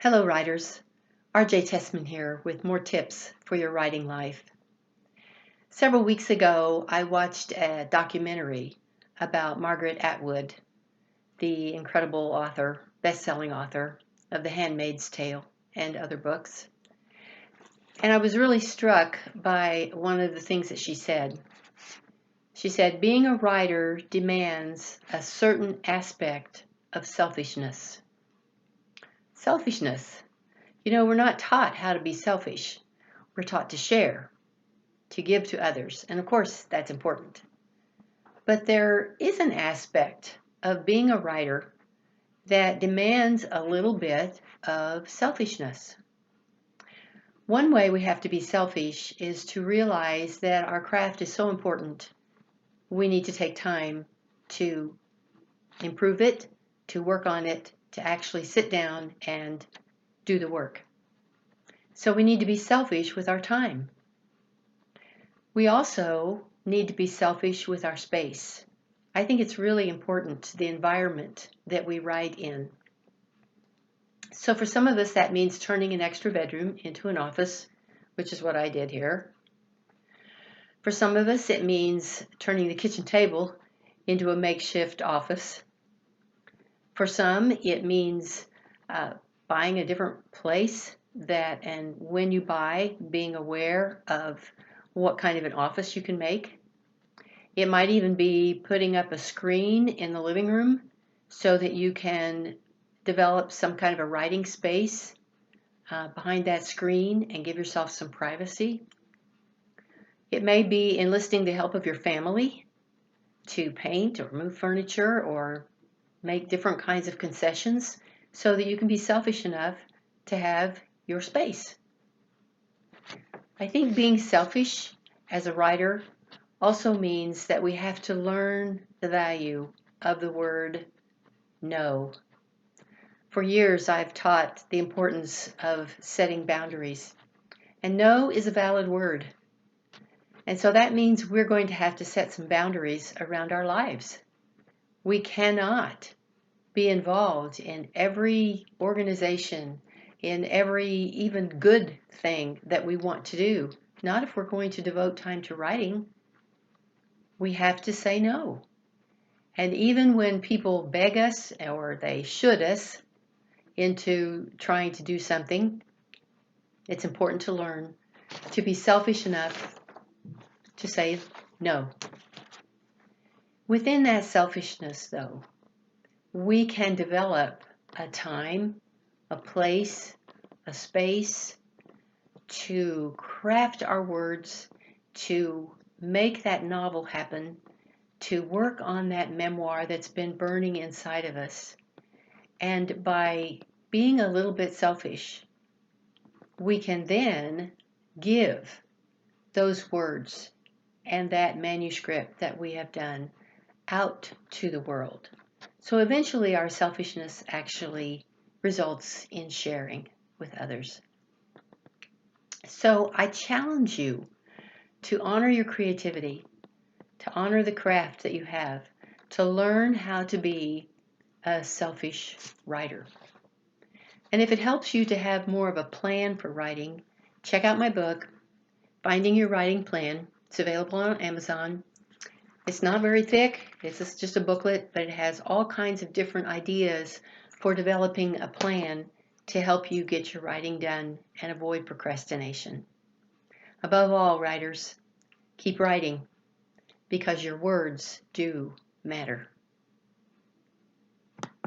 Hello, writers. RJ Thesman here with more tips for your writing life. Several weeks ago, I watched a documentary about Margaret Atwood, the incredible author, best-selling author of The Handmaid's Tale and other books. And I was really struck by one of the things that she said. She said, being a writer demands a certain aspect of selfishness. Selfishness. We're not taught how to be selfish. We're taught to share, to give to others, and of course that's important. But there is an aspect of being a writer that demands a little bit of selfishness. One way we have to be selfish is to realize that our craft is so important. We need to take time to improve it, to work on it, to actually sit down and do the work. So we need to be selfish with our time. We also need to be selfish with our space. I think it's really important, the environment that we write in. So for some of us, that means turning an extra bedroom into an office, which is what I did here. For some of us, it means turning the kitchen table into a makeshift office. For some, it means buying a different place and when you buy, being aware of what kind of an office you can make. It might even be putting up a screen in the living room so that you can develop some kind of a writing space behind that screen and give yourself some privacy. It may be enlisting the help of your family to paint or move furniture or make different kinds of concessions so that you can be selfish enough to have your space. I think being selfish as a writer also means that we have to learn the value of the word no. For years, I've taught the importance of setting boundaries, and no is a valid word. And so that means we're going to have to set some boundaries around our lives. We cannot be involved in every organization, in every even good thing that we want to do. Not if we're going to devote time to writing. We have to say no. And even when people beg us or they should us into trying to do something, it's important to learn to be selfish enough to say no. Within that selfishness, though, we can develop a time, a place, a space to craft our words, to make that novel happen, to work on that memoir that's been burning inside of us. And by being a little bit selfish, we can then give those words and that manuscript that we have done out to the world. So eventually our selfishness actually results in sharing with others. So I challenge you to honor your creativity, to honor the craft that you have, to learn how to be a selfish writer. And if it helps you to have more of a plan for writing, check out my book, Finding Your Writing Plan. It's available on Amazon. It's not very thick. It's just a booklet, but it has all kinds of different ideas for developing a plan to help you get your writing done and avoid procrastination. Above all, writers, keep writing because your words do matter.